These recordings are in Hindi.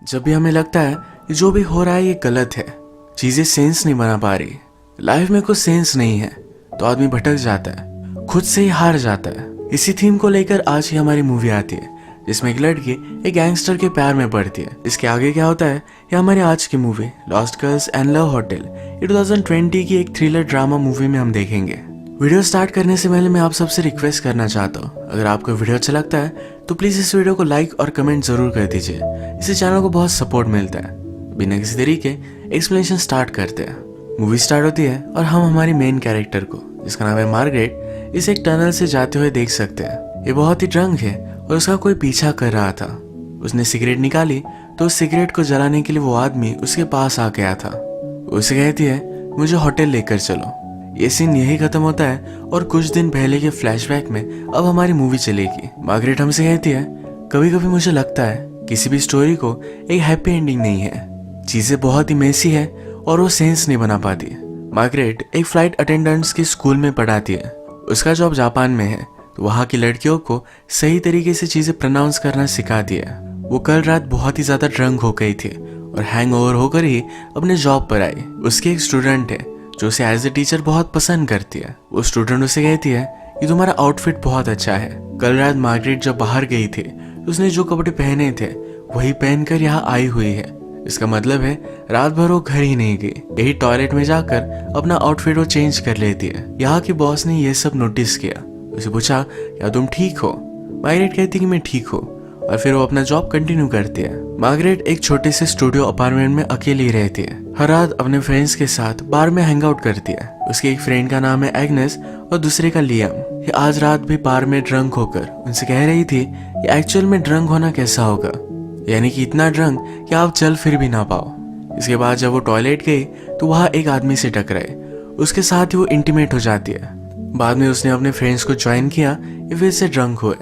जब भी हमें लगता है कि जो भी हो रहा है ये गलत है, चीजें सेंस नहीं बना पा रही, लाइफ में कुछ सेंस नहीं है, तो आदमी भटक जाता है, खुद से ही हार जाता है। इसी थीम को लेकर आज ही हमारी मूवी आती है, जिसमें एक लड़की एक गैंगस्टर के प्यार में पड़ती है। इसके आगे क्या होता है ये हमारी आज की movie lost girls and love hotel ये 2020 की एक थ्रिलर ड्रामा मूवी में हम देखेंगे। वीडियो स्टार्ट करने से पहले मैं आप सबसे रिक्वेस्ट करना चाहता हूँ, अगर आपको वीडियो अच्छा लगता है तो प्लीज इस वीडियो को लाइक और कमेंट जरूर कर दीजिए। इससे चैनल को बहुत सपोर्ट मिलता है। बिना किसी तरीके एक्सप्लेनेशन स्टार्ट करते हैं। मूवी स्टार्ट होती है और हम हमारी मेन कैरेक्टर को, जिसका नाम है मार्गरेट, इस एक टनल से जाते हुए देख सकते हैं। ये बहुत ही ड्रंक है और उसका कोई पीछा कर रहा था। उसने सिगरेट निकाली तो उस सिगरेट को जलाने के लिए वो आदमी उसके पास आ गया था। उसे कहती है मुझे होटल लेकर चलो। ये सीन यही खत्म होता है और कुछ दिन पहले के फ्लैशबैक में अब हमारी मूवी चलेगी। मार्गरेट हमसे कहती है कभी कभी मुझे लगता है किसी भी स्टोरी को एक हैप्पी एंडिंग नहीं है, चीजें बहुत ही मेसी है और वो सेंस नहीं बना पाती। मार्गरेट एक फ्लाइट अटेंडेंट्स की स्कूल में पढ़ाती है। उसका जॉब जापान में है तो वहाँ की लड़कियों को सही तरीके से चीजें प्रोनाउंस करना सिखाती है। वो कल रात बहुत ही ज्यादा ड्रंक हो गई थी और हैंगओवर होकर ही अपने जॉब पर आई। उसकी एक स्टूडेंट है जो उसे एज ए टीचर बहुत पसंद करती है। वो स्टूडेंट उसे कहती है कि तुम्हारा आउटफिट बहुत अच्छा है। कल रात मार्गरेट जब बाहर गई थी तो उसने जो कपड़े पहने थे वही पहनकर यहाँ आई हुई है। इसका मतलब है रात भर वो घर ही नहीं गई, यही टॉयलेट में जाकर अपना आउटफिट वो चेंज कर लेती है। यहाँ की बॉस ने ये सब नोटिस किया। उसे पूछा क्या तुम ठीक हो? मार्गरेट कहती कि मैं ठीक हूँ और फिर वो अपना जॉब कंटिन्यू करती है। मार्गरेट एक छोटे से स्टूडियो अपार्टमेंट में अकेली रहती है। हर रात अपने फ्रेंड्स के साथ बार में हैंग आउट करती है। उसके एक फ्रेंड का नाम है एग्नेस और दूसरे का लियम। ये आज रात भी बार में ड्रंक होकर उनसे कह रही थी कि एक्चुअल में ड्रंक होना कैसा होगा, यानी कि इतना ड्रंक कि आप चल फिर भी ना पाओ। इसके बाद जब वो टॉयलेट गई तो वहाँ एक आदमी से टकराए। उसके साथ ही वो इंटीमेट हो जाती है। बाद में उसने अपने फ्रेंड्स को ज्वाइन किया, ये फिर से ड्रंक हुए।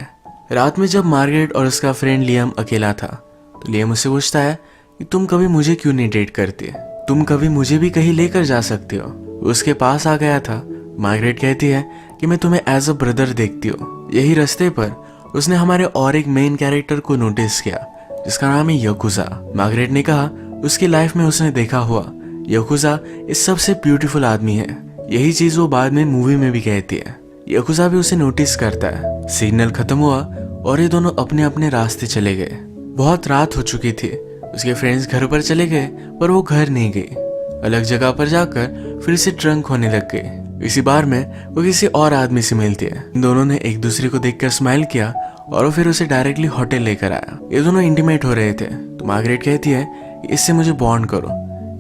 रात में जब मार्गरेट और उसका फ्रेंड लियम अकेला था तो लियम उससे पूछता है कि तुम कभी मुझे क्यों नहीं डेट करती, तुम कभी मुझे भी कहीं लेकर जा सकती हो। उसके पास आ गया था। मार्गरेट कहती है कि मैं तुम्हें एज अ ब्रदर देखती हूँ। यही रास्ते पर उसने हमारे और एक मेन कैरेक्टर को नोटिस किया जिसका नाम है यकुजा। मार्गरेट ने कहा उसकी लाइफ में उसने देखा हुआ यकुजा इस सबसे ब्यूटीफुल आदमी है। यही चीज वो बाद में मूवी में भी कहती है। यकुजा भी उसे नोटिस करता है। सिग्नल खत्म हुआ और ये दोनों अपने अपने रास्ते चले गए। बहुत रात हो चुकी थी। उसके फ्रेंड्स घर पर चले गए पर वो घर नहीं गई। अलग जगह पर जाकर फिर से ड्रंक होने लग गई। इसी बार में वो किसी और आदमी से मिलती है। दोनों ने एक दूसरे को देखकर स्माइल किया और वो फिर उसे डायरेक्टली होटल लेकर आया। ये दोनों इंटीमेट हो रहे थे तो मार्गरेट कहती है कि इससे मुझे बॉन्ड करो,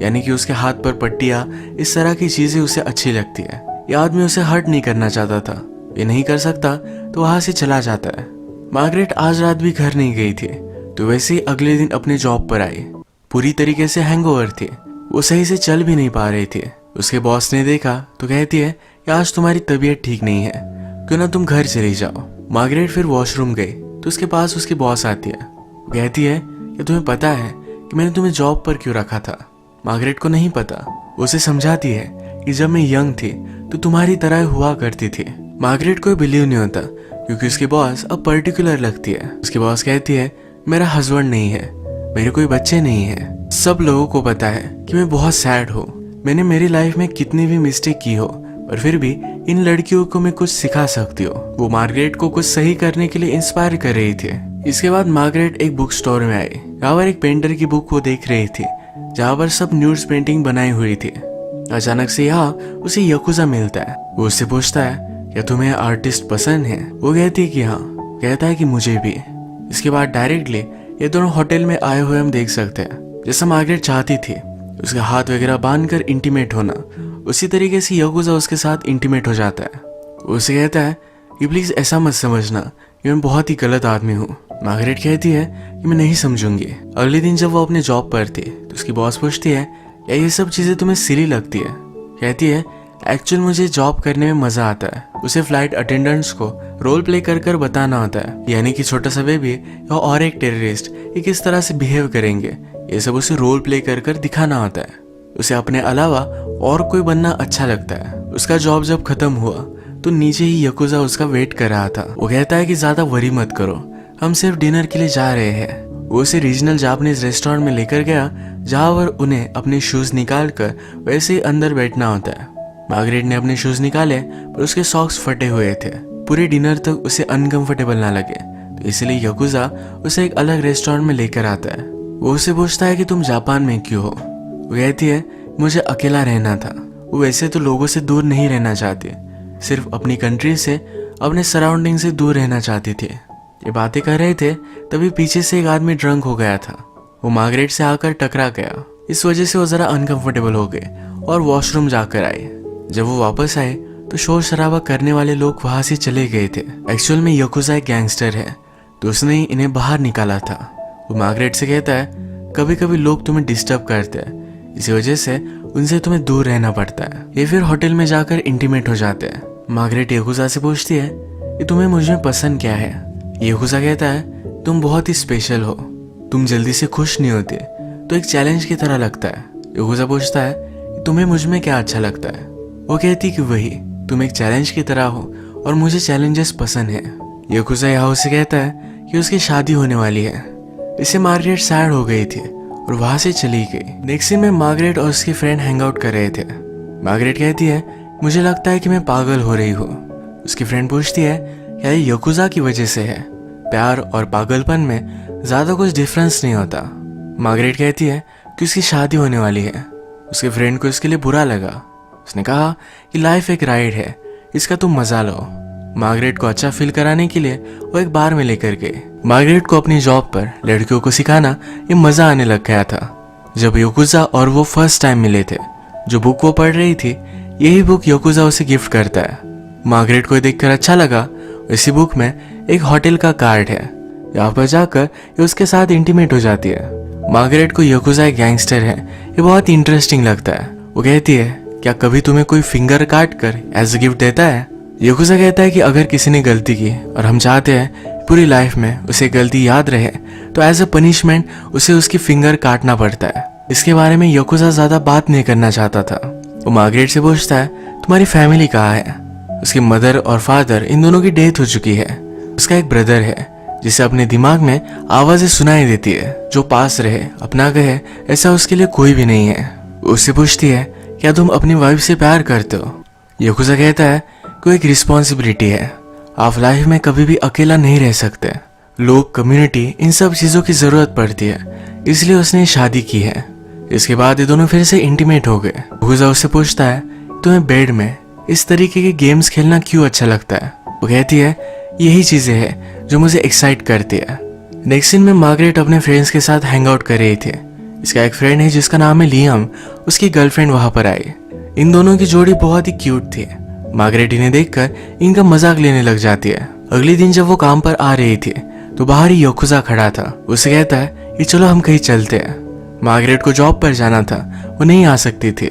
यानी कि उसके हाथ पर पट्टियां, इस तरह की चीजें उसे अच्छी लगती है। ये आदमी उसे हर्ट नहीं करना चाहता था। ये नहीं कर सकता तो वहां से चला जाता है। मार्गरेट आज रात भी घर नहीं गई थी तो वैसे ही अगले दिन अपने जॉब पर आई। पूरी तरीके से हैंगओवर थी, वो सही से चल भी नहीं पा रही थी। उसके बॉस ने देखा तो कहती है कि आज तुम्हारी तबीयत ठीक नहीं है, क्यों ना तुम घर चली जाओ। मार्गरेट फिर वॉशरूम गई तो उसके पास उसकी बॉस आती है। वो कहती है कि तुम्हें पता है कि मैंने तुम्हें जॉब पर क्यों रखा था? मार्गरेट को नहीं पता। उसे समझाती है कि जब मैं यंग थी तो तुम्हारी तरह हुआ करती थी। मार्गरेट को बिलीव नहीं होता क्योंकि उसकी बॉस अब पर्टिकुलर लगती है। उसकी बॉस कहती है मेरा हस्बैंड नहीं है, मेरे कोई बच्चे नहीं है। सब लोगों को पता है कि मैं बहुत सैड हूँ। मैंने मेरी लाइफ में कितनी भी मिस्टेक की हो पर फिर भी इन लड़कियों को मैं कुछ सिखा सकती हूँ। वो मार्गरेट को कुछ सही करने के लिए इंस्पायर कर रही थी। इसके बाद मार्गरेट एक बुक स्टोर में आई। यहाँ पर एक पेंटर की बुक वो देख रही थी जहाँ पर सब न्यूड्स पेंटिंग बनाई हुई थी। अचानक से यहाँ उसे यकुजा मिलता है। वो उससे पूछता है क्या तुम्हें आर्टिस्ट पसंद है? वो कहती है कि हाँ। कहता है कि मुझे भी। इसके बाद डायरेक्टली ये दोनों होटल में आए हुए हम देख सकते हैं। जैसा मार्गरेट चाहती थी उसके हाथ वगैरह बांधकर इंटीमेट होना, उसी तरीके से यकुजा उसके साथ इंटीमेट हो जाता है। वो उसे कहता है कि प्लीज ऐसा मत समझना कि मैं बहुत ही गलत आदमी हूँ। मार्गरेट कहती है कि मैं नहीं समझूंगी। अगले दिन जब वो अपने जॉब पर थी तो उसकी बॉस पूछती है क्या ये सब चीजें तुम्हें सिली लगती है? कहती है एक्चुअल मुझे जॉब करने में मजा आता है। उसे फ्लाइट अटेंडेंट्स को रोल प्ले कर कर बताना होता है, यानी कि छोटा सा बेबी या और एक टेररिस्ट ये किस तरह से बिहेव करेंगे, ये सब उसे रोल प्ले कर कर दिखाना होता है। उसे अपने अलावा और कोई बनना अच्छा लगता है। उसका जॉब जब खत्म हुआ तो नीचे ही यकुजा उसका वेट कर रहा था। वो कहता है कि ज्यादा वरी मत करो, हम सिर्फ डिनर के लिए जा रहे हैं। वो उसे रीजनल जापानीज रेस्टोरेंट में लेकर गया जहां पर उन्हें अपने शूज निकाल कर वैसे ही अंदर बैठना होता है। मार्गरेट ने अपने शूज निकाले पर उसके सॉक्स फटे हुए थे। पूरे डिनर तक उसे अनकंफर्टेबल ना लगे तो इसलिए यकुजा उसे एक अलग रेस्टोरेंट में लेकर आता है। वो उसे पूछता है कि तुम जापान में क्यों हो। वो कहती है मुझे अकेला रहना था। वो वैसे तो लोगों से दूर नहीं रहना चाहती, सिर्फ अपनी कंट्री से, अपने सराउंडिंग से दूर रहना चाहती थी। ये बातें कर रहे थे तभी पीछे से एक आदमी ड्रंक हो गया था। वो मार्गरेट से आकर टकरा गया। इस वजह से वो जरा अनकंफर्टेबल हो गए और वॉशरूम जाकर आए। जब वो वापस आए तो शोर शराबा करने वाले लोग वहां से चले गए थे। एक्चुअल में यकुजा एक गैंगस्टर है तो उसने ही इन्हें बाहर निकाला था। वो मार्गरेट से कहता है कभी कभी लोग तुम्हें डिस्टर्ब करते हैं, इसी वजह से उनसे तुम्हें दूर रहना पड़ता है। ये फिर होटल में जाकर इंटीमेट हो जाते हैं। मार्गरेट यकुजा से पूछती है कि तुम्हें मुझ में पसंद क्या है। यकुजा कहता है तुम बहुत ही स्पेशल हो, तुम जल्दी से खुश नहीं होते तो एक चैलेंज की तरह लगता है। यकुजा पूछता है कि तुम्हें मुझ में क्या अच्छा लगता है। वो कहती कि वही, तुम एक चैलेंज की तरह हो और मुझे चैलेंजेस पसंद है। यकुजा यहाँ उसे कहता है कि उसकी शादी होने वाली है। इससे मार्गरेट सैड हो गई थी और वहां से चली गई। नेक्स्ट सीन में मार्गरेट और उसकी फ्रेंड हैंग आउट कर रहे थे। मार्गरेट कहती है मुझे लगता है कि मैं पागल हो रही हूँ। उसकी फ्रेंड पूछती है क्या ये यकुजा की वजह से है। प्यार और पागलपन में ज्यादा कुछ डिफरेंस नहीं होता। मार्गरेट कहती है कि उसकी शादी होने वाली है। उसके फ्रेंड को इसके लिए बुरा लगा। उसने कहा कि लाइफ एक राइड है, इसका तुम मजा लो। मार्गरेट को अच्छा फील कराने के लिए वो एक बार में लेकर गए। मार्गरेट को अपनी जॉब पर लड़कियों को सिखाना ये मजा आने लग गया था। जब यकुजा और वो फर्स्ट टाइम मिले थे, जो बुक वो पढ़ रही थी यही बुक यकुजा उसे गिफ्ट करता है। मार्गरेट को देखकर अच्छा लगा। इसी बुक में एक होटल का कार्ड है, यहाँ पर जाकर ये उसके साथ इंटीमेट हो जाती है। मार्गरेट को यकुजा एक गैंगस्टर है ये बहुत इंटरेस्टिंग लगता है। वो कहती है क्या कभी तुम्हें कोई फिंगर काट कर एज अ गिफ्ट देता है। यकुजा कहता है कि अगर किसी ने गलती की और हम चाहते हैं पूरी लाइफ में उसे गलती याद रहे तो एज अ पनिशमेंट उसे उसकी फिंगर काटना पड़ता है। इसके बारे में यकुजा ज्यादा बात नहीं करना चाहता था। वो मार्गरेट से पूछता है तुम्हारी फैमिली कहाँ है। उसकी मदर और फादर इन दोनों की डेथ हो चुकी है। उसका एक ब्रदर है जिसे अपने दिमाग में आवाजें सुनाई देती है, जो पास रहे अपना कहे ऐसा उसके लिए कोई भी नहीं है। उससे पूछती है क्या तुम अपनी वाइफ से प्यार करते हो। यकुजा कहता है कोई एक रिस्पॉन्सिबिलिटी है, आप लाइफ में कभी भी अकेला नहीं रह सकते। लोग, कम्युनिटी, इन सब चीजों की जरूरत पड़ती है, इसलिए उसने शादी की है। इसके बाद ये दोनों फिर से इंटीमेट हो गए। यकुजा उससे पूछता है तुम्हें बेड में इस तरीके के गेम्स खेलना क्यों अच्छा लगता है। वो कहती है यही चीजें हैं जो मुझे एक्साइट करती है। नेक्स्ट सीन में मार्गरेट अपने फ्रेंड्स के साथ हैंग आउट कर रही थी। इसका एक फ्रेंड है जिसका नाम है लियाम, उसकी गर्लफ्रेंड वहां पर आई। इन दोनों की जोड़ी बहुत ही क्यूट थी। मार्गरेट इन्हें देखकर इनका मजाक लेने लग जाती है। अगले दिन जब वो काम पर आ रही थी तो बाहर ही यकुजा खड़ा था। उसे कहता है कि चलो हम कहीं चलते हैं। मार्गरेट को जॉब पर जाना था, वो नहीं आ सकती थी।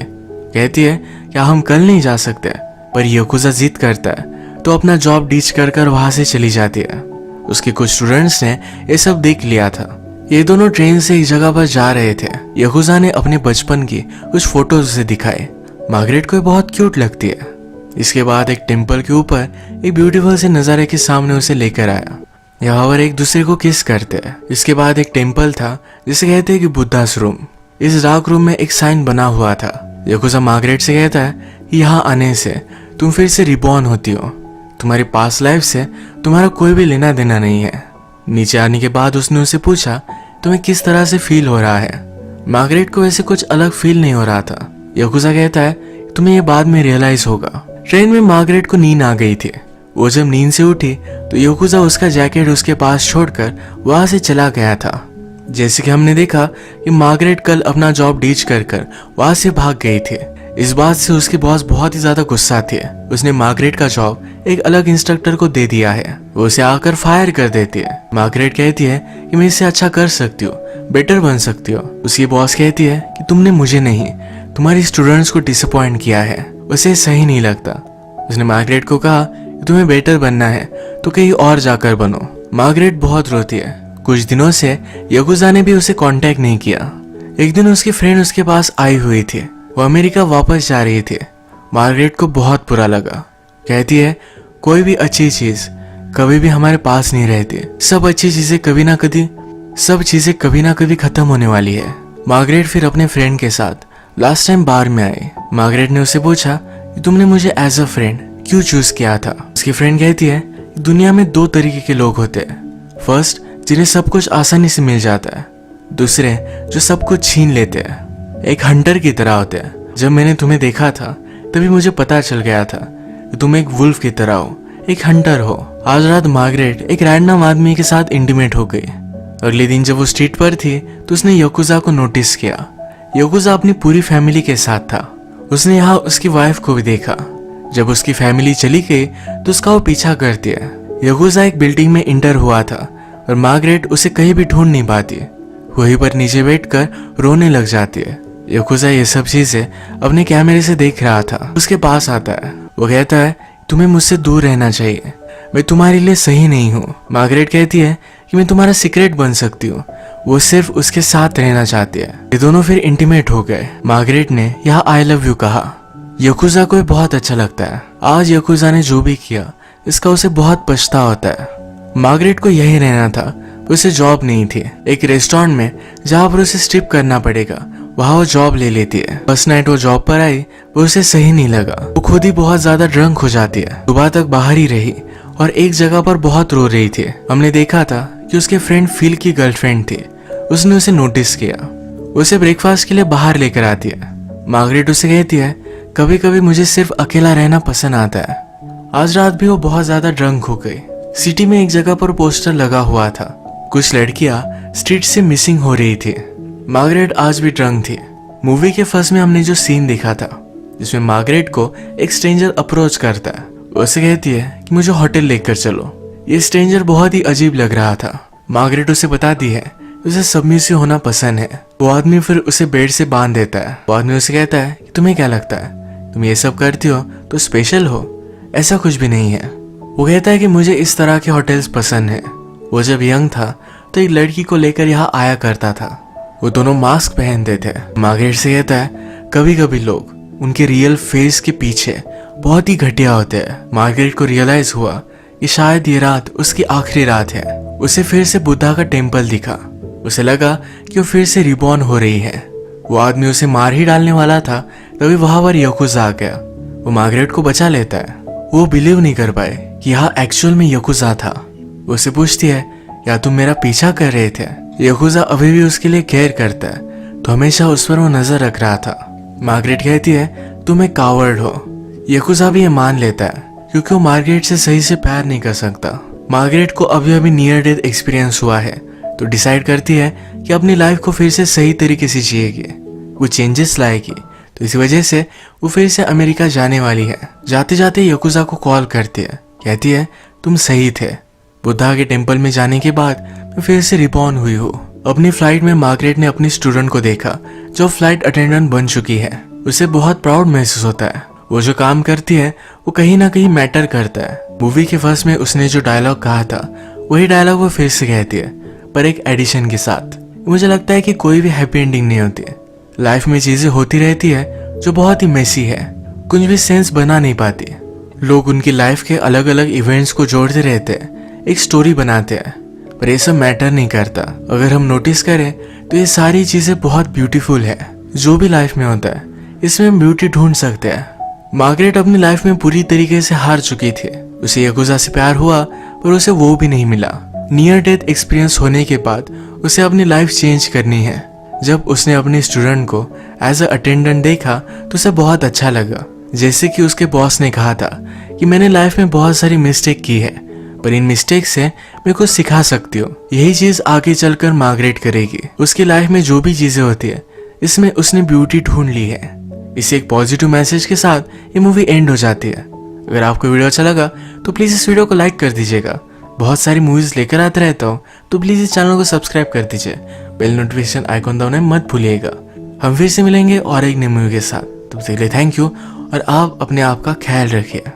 कहती है क्या हम कल नहीं जा सकते, पर यकुजा जिद करता है तो अपना जॉब डीच कर कर वहां से चली जाती है। उसके कुछ स्टूडेंट्स ने ये सब देख लिया था। ये दोनों ट्रेन से एक जगह पर जा रहे थे। यकुजा ने अपने बचपन की कुछ फोटोज उसे दिखाए। मार्गरेट को बहुत क्यूट लगती है। इसके बाद एक टेम्पल के ऊपर एक ब्यूटीफुल से नजारे के सामने उसे लेकर आया। यहाँ पर एक दूसरे को किस करते हैं। इसके बाद एक टेम्पल था जिसे कहते हैं कि बुद्धास रूम। इस डार्क रूम में एक साइन बना हुआ था। यकुजा मार्गरेट से कहता है कि यहाँ आने से तुम फिर से रिबॉर्न होती हो, तुम्हारी पास्ट लाइफ से तुम्हारा कोई भी लेना देना नहीं है। नीचे आने के बाद उसने उसे पूछा तुम्हें किस तरह से फील हो रहा है। मार्गरेट को वैसे कुछ अलग फील नहीं हो रहा था। यकुजा कहता है तुम्हें ये बाद में रियलाइज होगा। ट्रेन में मार्गरेट को नींद आ गई थी। वो जब नींद से उठी तो यकुजा उसका जैकेट उसके पास छोड़कर वहां से चला गया था। जैसे कि हमने देखा कि मार्गरेट कल अपना जॉब डीच कर कर वहां से भाग गई थी। इस बात से उसके बॉस बहुत ही ज्यादा गुस्सा थे। उसने मार्गरेट का जॉब एक अलग इंस्ट्रक्टर को दे दिया है। वो उसे आकर फायर कर देती है। मार्गरेट कहती है कि मैं इससे अच्छा कर सकती हूँ, बेटर बन सकती हो। उसकी बॉस कहती है कि तुमने मुझे नहीं, तुम्हारे स्टूडेंट्स को डिसअपॉइंट किया है, उसे सही नहीं लगता। उसने मार्गरेट को कहा कि तुम्हें बेटर बनना है तो कहीं और जाकर बनो। मार्गरेट बहुत रोती है। कुछ दिनों से यकुजा ने भी उसे कांटेक्ट नहीं किया। एक दिन उसकी फ्रेंड उसके पास आई हुई थी। वो अमेरिका वापस जा रही थी। मार्गरेट को बहुत बुरा लगा। कहती है कोई भी अच्छी चीज कभी भी हमारे पास नहीं रहती, सब अच्छी चीजें कभी ना कभी सब चीजें कभी ना कभी खत्म होने वाली है। मार्गरेट फिर अपने फ्रेंड के साथ लास्ट टाइम बार में आई। मार्गरेट ने उससे पूछा कि तुमने मुझे एज अ फ्रेंड क्यों चूज किया था। उसकी फ्रेंड कहती है दुनिया में दो तरीके के लोग होते हैं। फर्स्ट, जिन्हें सब कुछ आसानी से मिल जाता है। दूसरे, जो सब कुछ छीन लेते हैं। एक हंटर की तरह होते हैं। जब मैंने तुम्हें देखा था तभी मुझे पता चल गया था कि तुम एक वुल्फ की तरह हो, एक हंटर हो। आज रात मार्गरेट एक रैंडम आदमी के साथ इंटीमेट हो गई। अगले दिन जब वो स्ट्रीट पर थी तो उसने यकुजा को नोटिस किया। यकुजा अपनी पूरी फैमिली के साथ था। उसने यहाँ उसकी वाइफ को भी देखा। जब उसकी फैमिली चली गई तो उसका वो पीछा करती है। यकुजा एक बिल्डिंग में इंटर हुआ था और मार्गरेट उसे कहीं भी ढूंढ नहीं पाती। वहीं पर नीचे बैठकर रोने लग जाती है। यकुजा ये सब चीजें अपने कैमरे से देख रहा था। उसके पास आता है। वो कहता है तुम्हें मुझसे दूर रहना चाहिए, मैं तुम्हारे लिए सही नहीं हूँ। मार्गरेट कहती है कि मैं तुम्हारा सीक्रेट बन सकती हूँ। वो सिर्फ उसके साथ रहना चाहती है। ये दोनों फिर इंटीमेट हो गए। मार्गरेट ने यहाँ आई लव यू कहा। यकुजा को बहुत अच्छा लगता है। आज यकुजा ने जो भी किया इसका उसे बहुत पछतावा होता है। मार्गरेट को यही रहना था, उसे जॉब नहीं थी। एक रेस्टोरेंट में जहाँ पर उसे स्ट्रिप करना पड़ेगा वहाँ वो जॉब ले लेती है। फर्स्ट नाइट वो जॉब पर आई, वो उसे सही नहीं लगा। वो खुद ही बहुत ज्यादा ड्रंक हो जाती है। सुबह तक बाहर ही रही और एक जगह पर बहुत रो रही थी। हमने देखा था कि उसके फ्रेंड फिल की गर्लफ्रेंड थी। उसने उसे नोटिस किया। उसे ब्रेकफास्ट के लिए बाहर लेकर आती है। मार्गरेट उसे कहती है कभी कभी मुझे सिर्फ अकेला रहना पसंद आता है। आज रात भी वो बहुत ज्यादा ड्रंक हो गई। सिटी में एक जगह पर पोस्टर लगा हुआ था। कुछ लड़कियां स्ट्रीट से मिसिंग हो रही थी। मार्गरेट आज भी ड्रंक थी। मूवी के फर्स्ट में हमने जो सीन देखा था जिसमें मार्गरेट को एक स्ट्रेंजर अप्रोच करता है। उसे कहती है कि मुझे होटल लेकर चलो। ये स्ट्रेंजर बहुत ही अजीब लग रहा था। मार्गरेट उसे बताती है उसे सबमिसिव होना पसंद है। वो आदमी फिर उसे बेड से बांध देता है। वो आदमी उसे कहता है कि तुम्हें क्या लगता है तुम ये सब करती हो तो स्पेशल हो? ऐसा कुछ भी नहीं है। वो कहता है कि मुझे इस तरह के होटल्स पसंद है। वो जब यंग था तो एक लड़की को लेकर यहाँ आया करता था। वो दोनों मास्क पहनते थे। मार्गरेट से कहता है कभी कभी लोग उनके रियल फेस के पीछे बहुत ही घटिया होते हैं। मार्गरेट को रियलाइज हुआ कि शायद ये रात उसकी आखिरी रात है। उसे फिर से बुद्धा का टेम्पल दिखा। उसे लगा कि वो फिर से रिबॉर्न हो रही है। वो आदमी उसे मार ही डालने वाला था तभी वहां पर यकुजा आ गया। वो मार्गरेट को बचा लेता है। वो बिलीव नहीं कर पाए कि यहाँ एक्चुअल में यकुजा था। वो उसे पूछती है या तुम मेरा पीछा कर रहे थे? यकुजा अभी भी उसके लिए केयर करता है तो हमेशा उस पर वो नजर रख रहा था। मार्गरेट कहती है तुम एक कावर्ड हो। यकुजा भी ये मान लेता है क्योंकि वो मार्गरेट से सही से प्यार नहीं कर सकता। मार्गरेट को अभी अभी नियर डेथ एक्सपीरियंस हुआ है तो डिसाइड करती है कि अपनी लाइफ को फिर से सही तरीके से जिएगी। वो चेंजेस लाएगी तो इसी वजह से वो फिर से अमेरिका जाने वाली है। जाते जाते यकुजा को कॉल करती है। कहती है तुम सही थे। बुद्धा के टेम्पल में जाने के बाद मैं फिर से रिबॉर्न हुई हूँ। अपनी फ्लाइट में मार्गरेट ने अपनी स्टूडेंट को देखा जो फ्लाइट अटेंडेंट बन चुकी है। उसे बहुत प्राउड महसूस होता है। वो जो काम करती है वो कहीं ना कहीं मैटर करता है। मूवी के फर्स्ट में उसने जो डायलॉग कहा था वही डायलॉग वो फिर से कहती है पर एक एडिशन के साथ। मुझे लगता है कि कोई भी हैप्पी एंडिंग नहीं होती है। लाइफ में चीजें होती रहती है जो बहुत ही मेसी है, कुछ भी सेंस बना नहीं पाती। लोग उनकी लाइफ के अलग अलग इवेंट्स को जोड़ते रहते हैं, एक स्टोरी बनाते हैं, पर ये सब मैटर नहीं करता। अगर हम नोटिस करें तो ये सारी चीजें बहुत ब्यूटीफुल है। जो भी लाइफ में होता है इसमें हम ब्यूटी ढूंढ सकते हैं। मार्गरेट अपनी लाइफ में पूरी तरीके से हार चुकी थी। उसे यकुजा से प्यार हुआ पर उसे वो भी नहीं मिला। नियर डेथ एक्सपीरियंस होने के बाद उसे अपनी लाइफ चेंज करनी है। जब उसने अपने स्टूडेंट को एज अ अटेंडेंट देखा तो उसे बहुत अच्छा लगा। जैसे कि उसके बॉस ने कहा था कि मैंने लाइफ में बहुत सारी मिस्टेक की है पर इन मिस्टेक से मैं कुछ सिखा सकती हूँ। यही चीज आगे चलकर मार्गरेट करेगी। उसकी लाइफ में जो भी चीजें होती है इसमें उसने ब्यूटी ढूंढ ली है। इसे एक पॉजिटिव मैसेज के साथ ये मूवी एंड हो जाती है। अगर आपको वीडियो अच्छा लगा तो प्लीज इस वीडियो को लाइक कर दीजिएगा। बहुत सारी मूवीज लेकर आते रहता हूँ तो प्लीज इस चैनल को सब्सक्राइब कर दीजिए। बेल नोटिफिकेशन आइकॉन दबाना मत भूलिएगा। हम फिर से मिलेंगे और एक नई मूवी के साथ। तब तक के लिए थैंक यू और आप अपने आप का ख्याल रखिए।